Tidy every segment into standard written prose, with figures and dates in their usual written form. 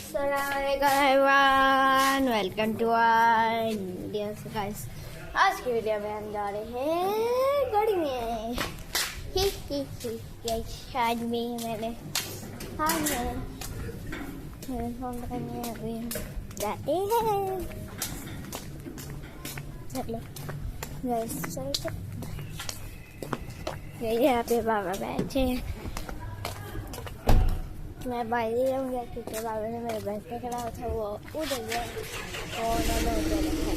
Everyone, welcome to our video. Guys, आज की video में हम जा रहे हैं गाड़ी में। शायद में मैंने मेरे फोन करने अभी हम जाते हैं। चलो गाइस, चलते। यहाँ पे बाबा बैठे हैं। मैं बाहर ही रहूँगा क्योंकि बाबा ने मेरे बैग पे खड़ा था, वो उधर गया और मैं उधर रखा।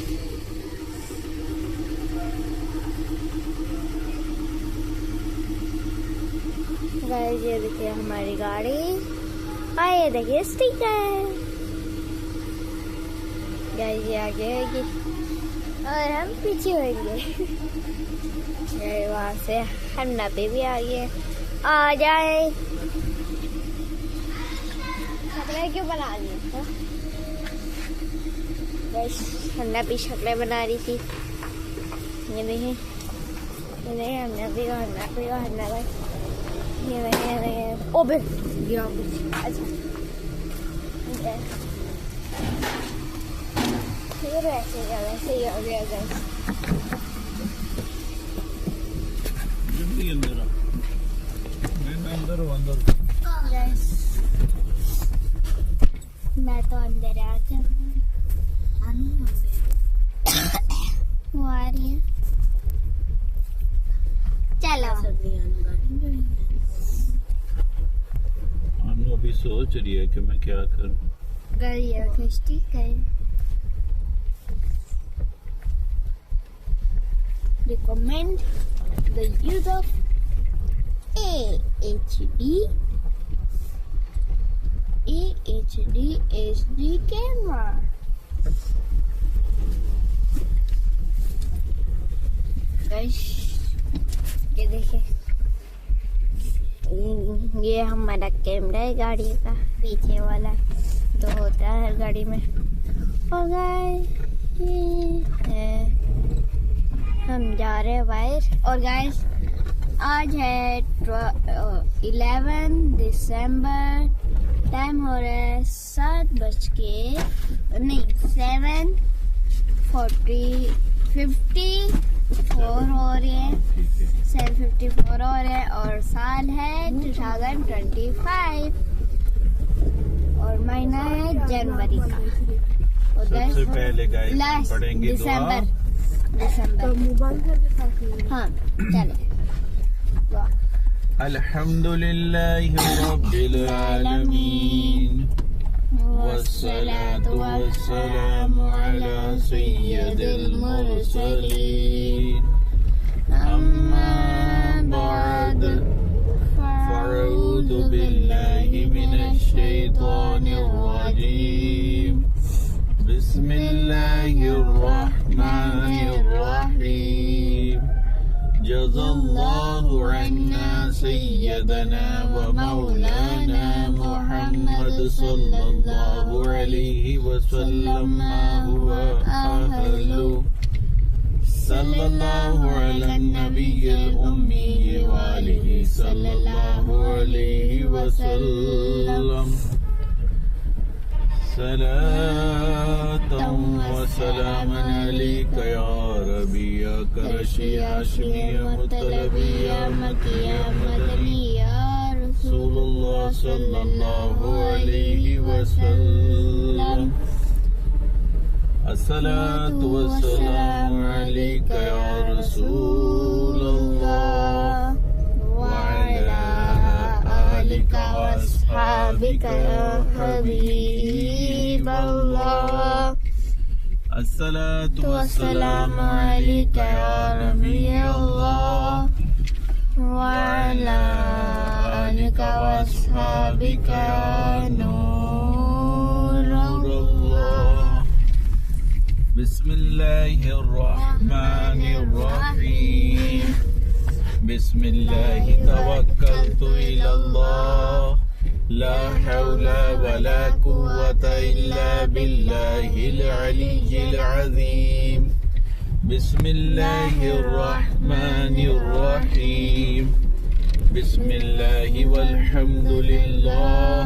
गाइस, ये देखिए हमारी गाड़ी। ये देखिए स्टिकर। गाइस, ये आगे होगी और हम पीछे होंगे। वहाँ से हन्ना पे भी आ गए। आ जाए। क्यों बना रही है? हन्ना भी शक्लें बना रही थी। ये देखिए, हन्ना भी ये देखिए। ओबे गिरा कुछ। अच्छा, फिर वैसे ही हो गया गाइस। जल्दी अंदर आ। मैं अंदर हूँ, अंदर। मैं तो अंदर आ गया। वो आ रही है। चलो। अनु अभी सोच रही है कि मैं क्या करूं। Recommend the use of AHD HD camera. Guys, ये देखिए, ये हमारा कैमरा है गाड़ी का, पीछे वाला तो होता है हर गाड़ी में। और गाइस, हम जा रहे हैं बाहर। और गाइस, आज है 11 दिसंबर। टाइम हो रहा है 7:54 हो रहे हैं। 7:54 हो रहे हैं और साल है 2025 और महीना है जनवरी का। और सबसे पहले गाइस पढ़ेंगे दिसंबर। हाँ, चले। अल्हम्दुलिल्लाहि रब्बिल आलमीन वस्सलातु वस्सलामु अला सय्यिदिल मुरसलीन अम्मा बअद फ़अऊज़ु बिल्लाहि मिनश शैतानिर रजीम बिस्मिल्लाहिर रहमानिर रहीम जज़ल्लाहु अन्ना सय्यदना व मौलाना मुहम्मद सल्लल्लाहु अलैहि वसल्लम मा हुवा अहलु सल्लल्लाहु अला नबिय्यिल उम्मी व आलिहि सल्लल्लाहु अलैहि वसल्लम सलातम व सलामन अलैका या रबी या करशी या हाशमी या मुतलबी या मकी या मदनी या रसूलुल्लाह सल्लल्लाहु अलैहि वसल्लम अस्सलातु वस्सलामु अलैका या रसूलल्लाह व अला आलिका व अस्हाबिका या हबीबल्लाह अस्सलातु वस्सलामु अलैका या नबीयल्लाह व अला आलिका व अस्हाबिका या नूरल्लाह बिस्मिल्लाहिर रहमानिर रहीम बिस्मिल्लाहि तवक्कलतु इलल्लाह ला हौला वला कुव्वता इल्ला बिल्लाहिल अलिय्यिल अज़ीम बिस्मिल्लाहिर रहमानिर रहीम बिस्मिल्लाहि वल्हम्दुलिल्लाह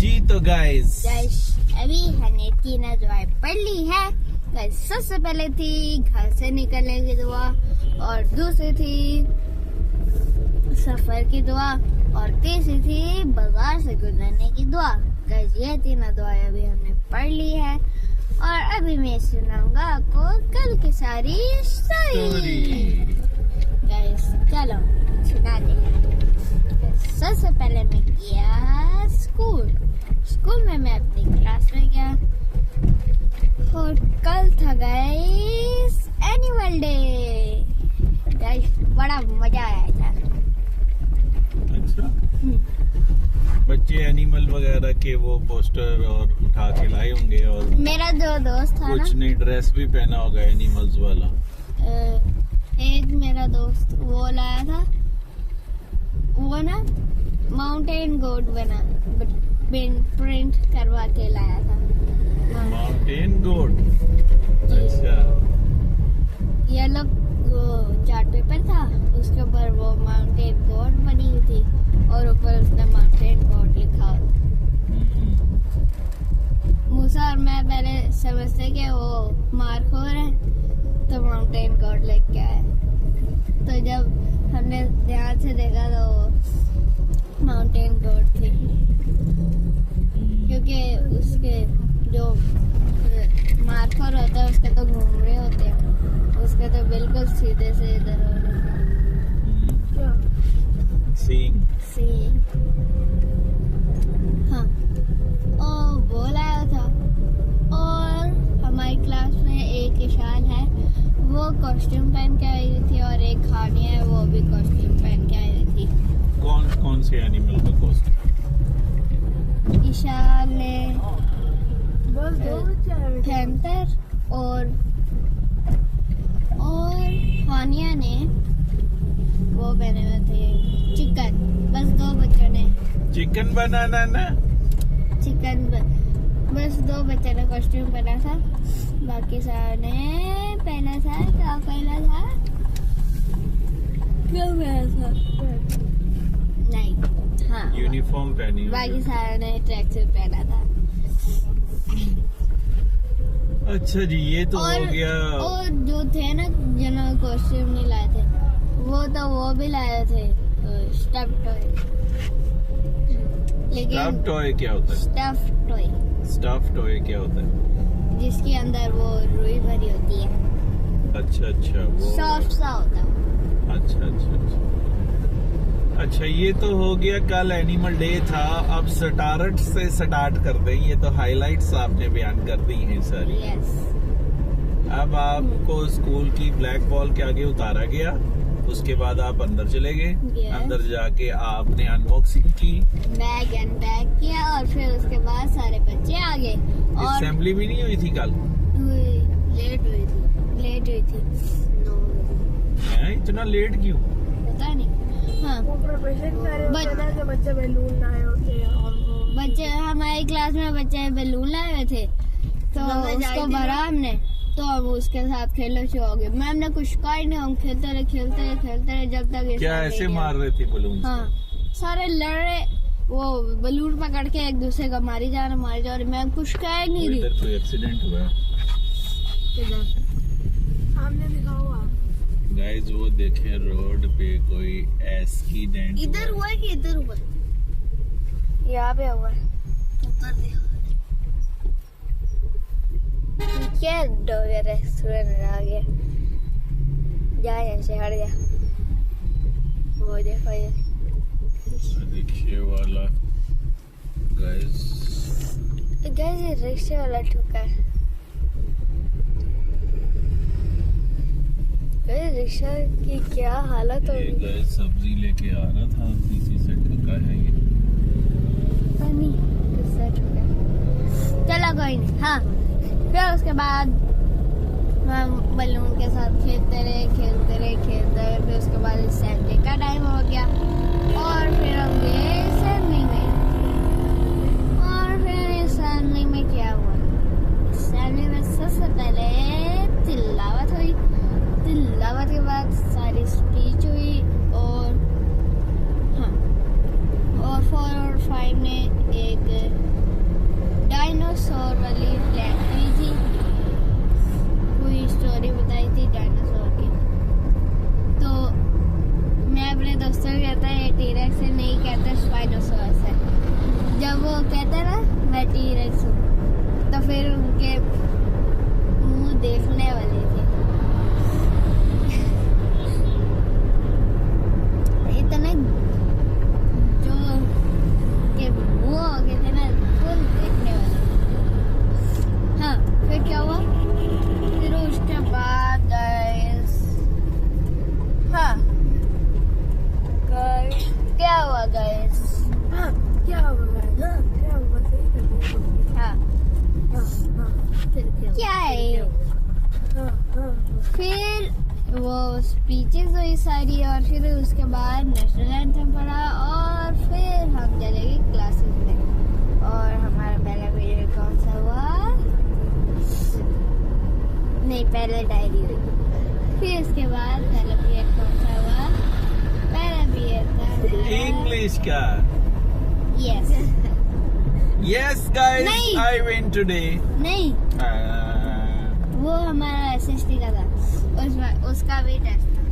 जी तो गाइस अभी हमने तीनों दुआएं पढ़ ली है। सबसे पहले थी घर से निकलने की दुआ और दूसरी थी सफर की दुआ और तीसरी थी बाजार से गुजरने की दुआ। गाइस ये तीनों दुआएं अभी हमने पढ़ ली है और अभी मैं सुनाऊंगा आपको कल की सारी स्टोरी। गाइस चलो सुनाते हैं। सबसे पहले मैं गया स्कूल में मैं अपनी क्लास में गया और कल था गाइस एनुअल डे। गाइस बड़ा मजा आया था। अच्छा बच्चे एनिमल वगैरह के वो पोस्टर और उठा के लाए होंगे और मेरा जो दोस्त था कुछ ने ड्रेस भी पहना होगा एनिमल्स वाला। एक मेरा दोस्त वो लाया था वो ना माउंटेन गोट बना प्रिंट करवा के लाया था। माउंटेन गोट अच्छा येलो वो चार्ट पेपर था उसके ऊपर वो माउंटेन गोट बनी हुई थी और ऊपर उसने माउंटेन गोट लिखा। मूसा और मैं पहले समझते कि वो मार्कोर है तो माउंटेन गोट लेके आए तो जब हमने ध्यान से देखा तो माउंटेन गोट थी क्योंकि उसके जो मार्कर होता है उसके तो घूमरे होते हैं उसके तो बिल्कुल सीधे से इधर सींग हाँ और वो लाया था। और हमारी क्लास में एक इशान है वो कॉस्ट्यूम पहन के आई हुई थी और एक खानिया है वो भी कॉस्ट्यूम पहन के आई हुई थी। कौन से एनिमल का कॉस्ट्यूम? ईशान ने पैंथर और हानिया ने वो पहने हुए थे चिकन। बस दो बच्चों ने चिकन बनाना ना बस दो बच्चों ने कॉस्ट्यूम पहना था बाकी सारे ने पहना था क्या पहना था नहीं हाँ यूनिफॉर्म पहनी बाकी सारे ने ट्रैक सूट पहना था। अच्छा जी ये तो हो गया। और जो थे ना जिन्होंने कॉस्ट्यूम नहीं लाए थे वो भी लाए थे स्टफ टॉय। लेकिन स्टफ टॉय क्या होता है? स्टफ टॉय क्या होता है? जिसके अंदर वो रुई भरी होती है। अच्छा वो सॉफ्ट सा होता है। अच्छा ये तो हो गया कल एनिमल डे था। अब स्टार्ट से स्टार्ट कर दें। ये तो हाइलाइट्स आपने बयान कर दी हैं सारी। यस। अब आपको स्कूल की ब्लैक बॉल के आगे उतारा गया, उसके बाद आप अंदर चले गए। Yes. अंदर जाके आपने अनबॉक्सिंग की, बैग अनबैग किया और फिर उसके बाद सारे बच्चे आ गए। और असेंबली भी नहीं हुई थी कल? लेट हुई थी 9 बजे। इतना लेट क्यों? पता नहीं। हाँ बच्चे बैलून लाए होते हैं और बच्चे हमारी क्लास में बच्चे बैलून लाए हुए थे तो उसको भरा हमने, तो हम उसके साथ खेलने शुरू हो गए। मैम ने कुछ कहा ही नहीं, हम खेलते रहे जब तक क्या ऐसे मार रहे थे बलून? हाँ, सारे लड़ रहे, वो बलून पकड़ के एक दूसरे को मारी जा रहे। मैम कुछ कह ही नहीं रही। इधर कोई एक्सीडेंट हुआ सामने दिखा हुआ गाइस, वो देखे रोड पे कोई एक्सीडेंट इधर हुआ है कि इधर हुआ है? यहाँ पे हुआ है। ऊपर देखो क्या डोगे रेस्टोरेंट आ गया। जा यहाँ से, हट जा। वो देखो ये रिक्शे वाला गाइस ये रिक्शे वाला ठुका है। रिक्शा की क्या हालत हो ये गई। गाइस सब्जी लेके आ रहा था, इसी से ठुका है ये। चलो कोई नहीं। हाँ, फिर उसके बाद हम बलून के साथ खेलते रहे। फिर उसके बाद असेंबली का टाइम हो गया और फिर हम गए असेंबली में। और फिर असेंबली में क्या हुआ? असेंबली में सबसे पहले तिलावत हुई। तिलावत के बाद सारी स्पीच हुई और हाँ, और 4 और 5 ने एक डायनासोर वाली प्लान की थी, कोई स्टोरी बताई थी डायनासोर की। तो मैं अपने दोस्तों को कहता है टी-रेक्स से नहीं कहता, स्पाइनोसॉरस है। जब वो कहता ना मैं टी-रेक्स हूँ, तो फिर उनके मुंह देखने वाले थे। इतने जो के मुंह हो गए थे ना, फुल देखने वाले। हाँ, फिर क्या हुआ? फिर उसके बाद गाइस, हाँ गाइस, क्या हुआ गाइस? हाँ, क्या है? फिर वो स्पीचेस हुई सारी और फिर उसके बाद नेशनल एंथम पढ़ा और फिर हम चले गए क्लासेस में। और हमारा पहला पीरियड कौन सा हुआ? नहीं, पहले डायरी हुई। फिर उसके बाद पहला पीरियड कौन सा हुआ? पहला पीरियड था इंग्लिश का। यस यस गाइस, नहीं। I win today. नहीं, वो हमारा एसएसटी का था, उसका भी टेस्ट था।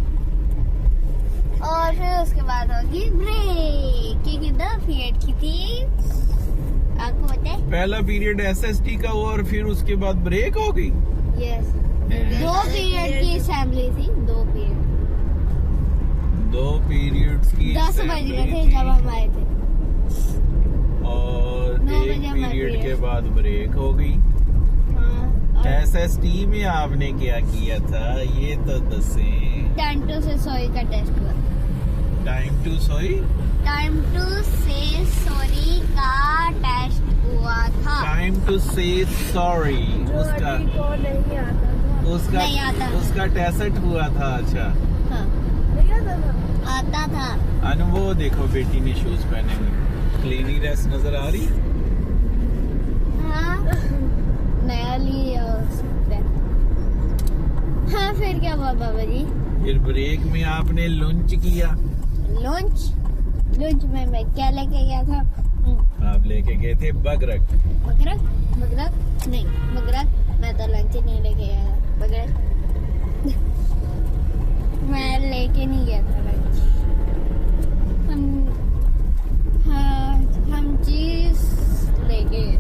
और फिर उसके बाद होगी ब्रेक, क्योंकि 2 पीरियड की थी। आपको पता है? पहला पीरियड एसएसटी का हुआ और फिर उसके बाद ब्रेक हो गई। यस, 2 पीरियड की असेंबली थी। 2 पीरियड्स की 10 बज गए थे जब हम आए थे। और 9 एक बजे हमारा पीरियड के period। बाद ब्रेक हो गई। हाँ, एसएसटी में आपने क्या किया था ये तो दसें। टाइम टू से सॉरी का टेस्ट हुआ। टाइम टू सॉरी का टेस्ट हुआ था। टाइम टू से सॉरी उसका नहीं आता। उसका टेस्ट हुआ था। अच्छा, हाँ, आता था। अनु वो देखो बेटी ने शूज पहने हुए, क्लीनिनेस नजर आ रही। हाँ, नया लिया उसपे। हाँ, फिर क्या हुआ बाबा जी? फिर ब्रेक में आपने लंच किया। लंच में मैं क्या लेके गया था? आप लेके गए थे बगरक। बगरक नहीं, मैं तो लंच नहीं लेके गया था। बगरक मैं लेके नहीं गया था लंच। हम चीज ले गए।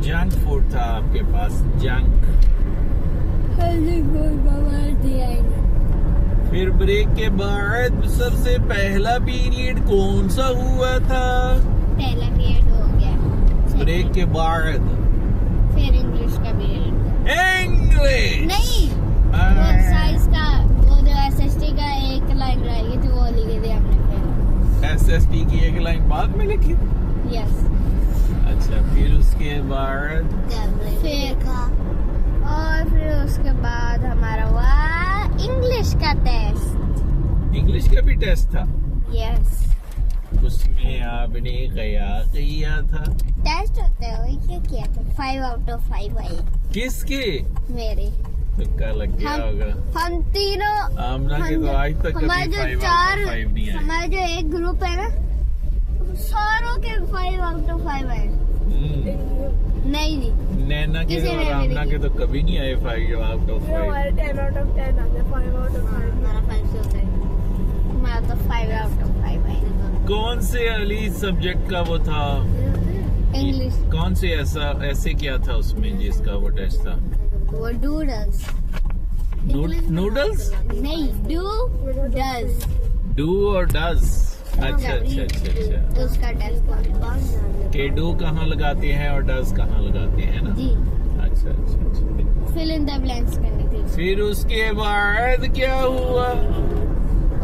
जंक फूड था आपके पास, जंक। फिर ब्रेक के बाद सबसे पहला पीरियड कौन सा हुआ था? पहला पीरियड हो गया। ब्रेक के बाद फिर इंग्लिश का पीरियड। इंग्लिश नहीं, वो एक्सरसाइज का, वो जो एसएसटी का एक लाइन रह गई थी, वो लिखी थी हमने। फिर एसएसटी की एक लाइन बाद में लिखी। यस। अच्छा, फिर उसके बाद फिर उसके बाद हमारा हुआ इंग्लिश का टेस्ट। इंग्लिश का भी टेस्ट था। यस, उसमें आपने क्या किया था? टेस्ट होते हुए क्या किया था? 5 आउट ऑफ 5 आए। किसके? मेरे। तुक्का लग गया होगा। हम तीनों आमना के तो आज तक हमारे कभी जो 5 चार out of 5 नहीं आए। हमारा जो एक ग्रुप है ना, सारों के 5 out of 5 आए। नहीं जी, नैना के किसी और ने भी आमना नहीं के तो कभी नहीं आए 5 out of 5। हमारे 10 out of 10 आते हैं, 5 out of 5। हमारा 5 से होता है। हमारा तो 5 out of 5 आए। कौन से अली सब्जेक्ट का वो था? इंग्लिश। कौन से ऐसे क्या था उसमें जिसका वो टेस्ट था? वो डूडल्स। नूडल्स? नहीं, डूडल्स। डू और डज? अच्छा अच्छा अच्छा अच्छा। तो उसका टेस्ट के डू कहाँ लगाते हैं और डज कहाँ लगाते हैं ना? जी, अच्छा अच्छा अच्छा। फिल इन द ब्लैंक्स करने के लिए। फिर उसके बाद क्या हुआ?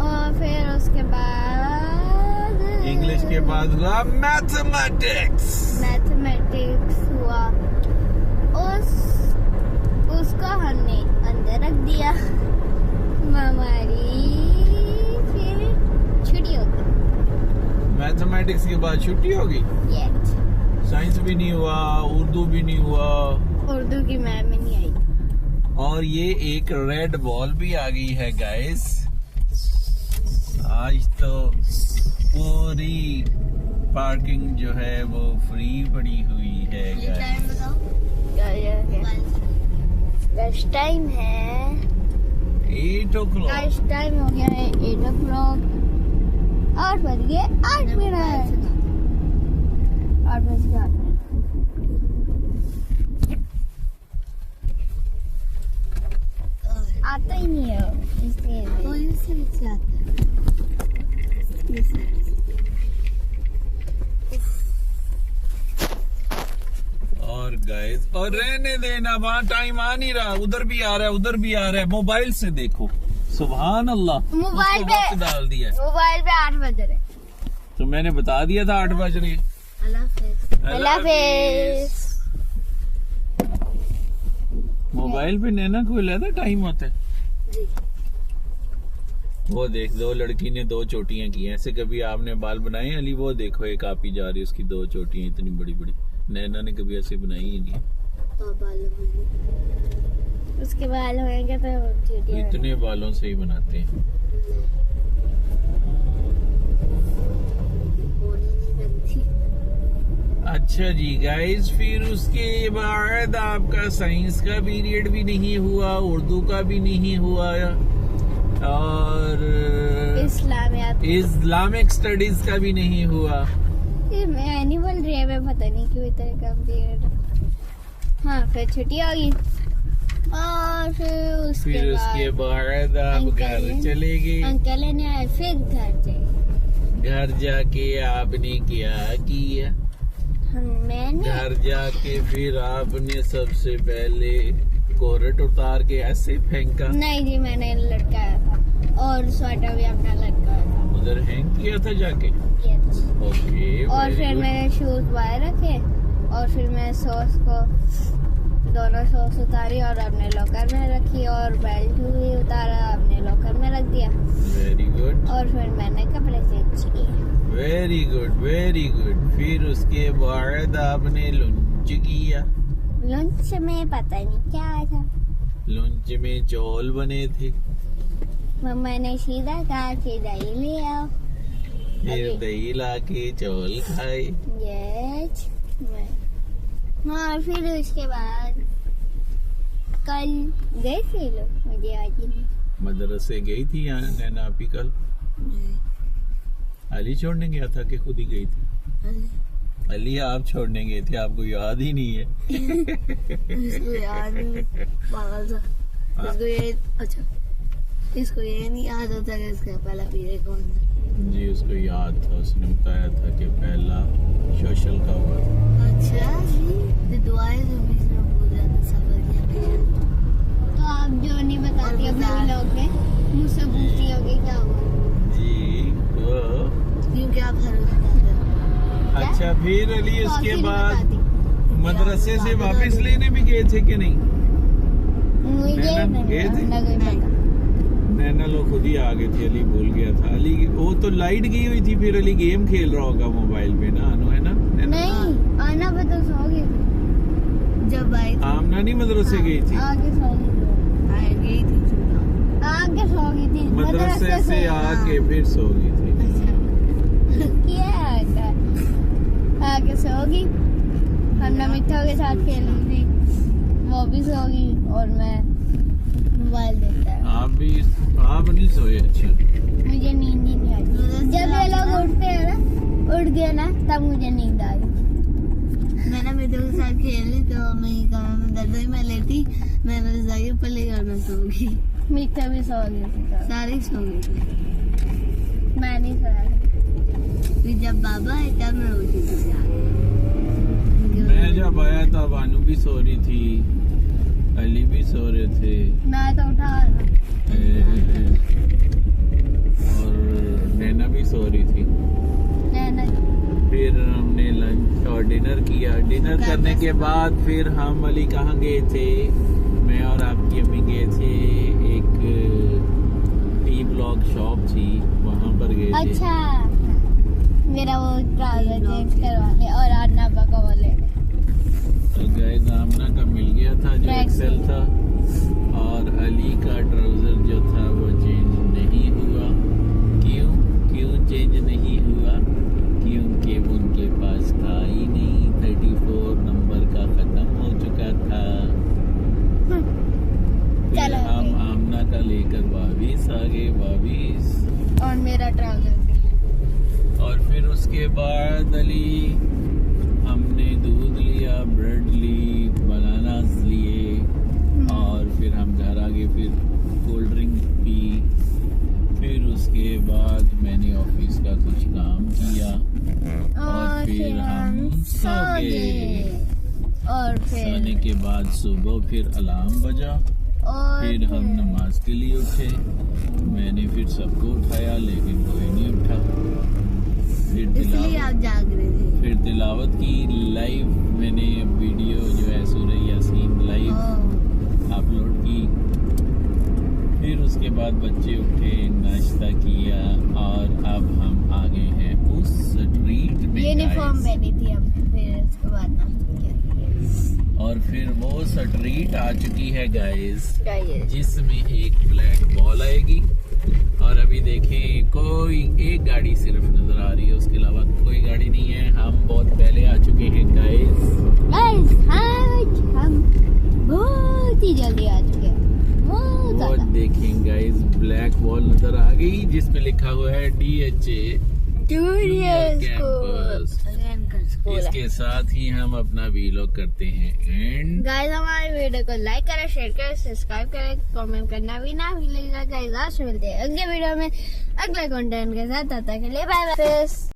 और फिर उसके बाद इंग्लिश के बाद हुआ मैथमेटिक्स। मैथमेटिक्स हुआ। उसको हमने अंदर रख दिया। हमारी फिर छुट्टी हो गई। मैथमेटिक्स के बाद छुट्टी होगी। Yes। साइंस भी नहीं हुआ, उर्दू भी नहीं हुआ, उर्दू की मैम ही नहीं आई। और ये एक रेड बॉल भी आ गई है गाइस। आज तो पूरी पार्किंग जो है वो फ्री पड़ी हुई है गाइस। गैस टाइम है 8 o'clock। आज टाइम हो गया है 8 o'clock। 8 बज गए 8 मिनट। 8 बज गए 8 मिनट। आता ही नहीं है इसलिए और गाइस और रहने देना, वहाँ टाइम आ नहीं रहा, उधर भी आ रहा है उधर भी आ रहा है। मोबाइल से देखो, सुभान अल्लाह। मोबाइल उसको वक्त पे डाल दिया है। मोबाइल पे 8 बज रहे। तो मैंने बता दिया था 8 बज रहे हैं। अल्लाह हाफिज। मोबाइल पे नैना को ज्यादा टाइम होता है। वो देख, 2 लड़की ने 2 चोटियां की हैं। ऐसे कभी आपने बाल बनाए अली? वो देखो एक आप ही जा रही है, उसकी 2 चोटियां इतनी बड़ी बड़ी। नैना ने कभी ऐसे बनाई ही नहीं। उसके बाल होंगे तो चीटियां इतने बालों से ही बनाते हैं। अच्छा जी गाइस, फिर उसके बाद आपका साइंस का पीरियड भी नहीं हुआ, उर्दू का भी नहीं हुआ, और इस्लामिक स्टडीज का भी नहीं हुआ। मैं एनिमल डे में पता नहीं क्यों इतना कम पीरियड। हाँ, फिर छुट्टी होगी और फिर उसके बाद आप घर चले गए। अंकल ने आए, फिर घर जाके आपने क्या किया? मैंने घर जाके फिर आपने सबसे पहले कोरट उतार के ऐसे फेंका? नहीं जी, मैंने लटकाया था और स्वेटर भी अपना लटकाया था। उधर हैंग किया था जाके? Yes। ओके। और फिर मैंने शूज बाहर रखे और फिर मैं सॉस को दोनों सॉस उतारी और अपने लॉकर में रखी और बेल्ट भी उतारा, अपने लॉकर में रख दिया। Very good. और फिर मैंने कपड़े चेंज किए। Very good very good. फिर उसके बाद आपने लंच किया? लंच में पता नहीं क्या था। लंच में चौल बने थे। मम्मा ने सीधा कहा कि दही ले आओ। फिर अरे। दही लाके चौल खाए। यस। हाँ, फिर उसके बाद कल गए थे लोग, मुझे आज ही नहीं। मदरसे गई थी यहाँ नैना आपी कल? अली छोड़ने गया था कि खुद ही गई थी? अली आप छोड़ने गए थे, आपको याद ही नहीं है। इसको याद नहीं, पागल सा। इसको ये अच्छा, इसको ये नहीं याद होता कि इसका पहला पीरियड कौन था। जी उसको याद था, उसने बताया था कि पहला सोशल का हुआ। अच्छा जी, तो दुआएं तो बीच में भूल जाते, सफर किया। तो आप जो नहीं बताती अपने व्लॉग में, मुझसे पूछती होगी क्या हुआ। जी वो क्योंकि आप हर रोज बताते हो। अच्छा। फिर अली तो उसके आखिर बाद बताती। मदरसे से वापस लेने भी गए थे कि नहीं? मुझे नैना गए थे? नहीं पता। नैना लोग खुद ही आ गए थे, अली भूल गया था। अली वो तो लाइट गई हुई थी, फिर अली गेम खेल रहा होगा मोबाइल पे ना, अनु है ना? नहीं, आना पे तो सो गई। जब आई थी आमना नहीं मदरसे गई थी, आगे सो गई थी। गई थी आगे सो गई थी मदरसे से आके फिर सो गई थी। आगे सोगी, हमने मिठा के साथ खेली थी, वो भी सोगी और मैं मोबाइल देखता है। आप नहीं सोए? अच्छा, मुझे नींद ही नहीं आती। जब ये लोग उठते हैं ना, उठ गए ना, तब मुझे नींद आ रही। मैंने मिठू के साथ खेली तो मैं ये कहा मैं दर्द में लेटी, मैंने जाके पल्ले करना सो गई। मीठा भी सो गई थी तब। सारी सो गई थी। मैं नहीं सोया था। फिर जब बाबा आए तब मैं उठी थी जाके। मैं जब आया तब अनु भी सो रही थी, अली भी सो रहे थे मैं तो उठा था। और नैना भी सो रही थी। नहीं फिर हमने लंच और डिनर किया। डिनर करने के बाद फिर हम अली कहाँ गए थे? मैं और आपकी अम्मी गए थे, एक टी ब्लॉक शॉप थी, वहाँ पर गए थे। अच्छा, मेरा वो ट्राउजर चेंज करवाने और अन्ना का वो लेने। तो गाइस आमना का मिल गया था जो Track एक्सेल था, और अली का ट्राउजर जो था वो चेंज नहीं हुआ। क्यों चेंज नहीं हुआ? क्योंकि उनके पास था ही नहीं, 34 नंबर का खत्म हो चुका था। फिर चलो, हम आमना का लेकर वापिस आ गए और मेरा ट्राउजर भी। और फिर उसके बाद अली हमने दूध लिया, ब्रेड ली, बनानास लिए, और फिर हम घर आ गए, फिर कोल्ड ड्रिंक पी। फिर उसके बाद मैंने ऑफिस का कुछ काम किया और फिर हम सो गए। और फिर सोने के बाद सुबह फिर अलार्म बजा, फिर हम नमाज के लिए उठे। मैंने फिर सबको उठाया लेकिन कोई नहीं उठा। इसलिए आप जाग रहे थे। फिर तिलावत की लाइव मैंने वीडियो जो है सूरह यासीन लाइव अपलोड की। फिर उसके बाद बच्चे उठे, नाश्ता किया, और अब हम आ गए हैं उस स्ट्रीट में। Uniform guys। पहनी थी हम, फिर उसके बाद नाश्ता किया। और फिर वो स्ट्रीट आ चुकी है गाइस, Guys, जिसमें एक ब्लैक बॉल आएगी। और अभी देखें कोई एक गाड़ी सिर्फ नजर आ रही है, उसके अलावा कोई गाड़ी नहीं है। हम बहुत पहले आ चुके हैं गाइस। आज हम बहुत ही जल्दी आ चुके हैं, बहुत वो ज्यादा। देखें गाइस, ब्लैक वॉल नजर आ गई जिसमें लिखा हुआ है DHA कैंपस। इसके साथ ही हम अपना वीलॉग करते हैं एंड गाइस, हमारे वीडियो को लाइक करें, शेयर करें, सब्सक्राइब करें, कमेंट करना भी ना भूलिएगा। गाइस, आज मिलते हैं अगले वीडियो में अगले कंटेंट के साथ। तब तक के लिए बाय बाय।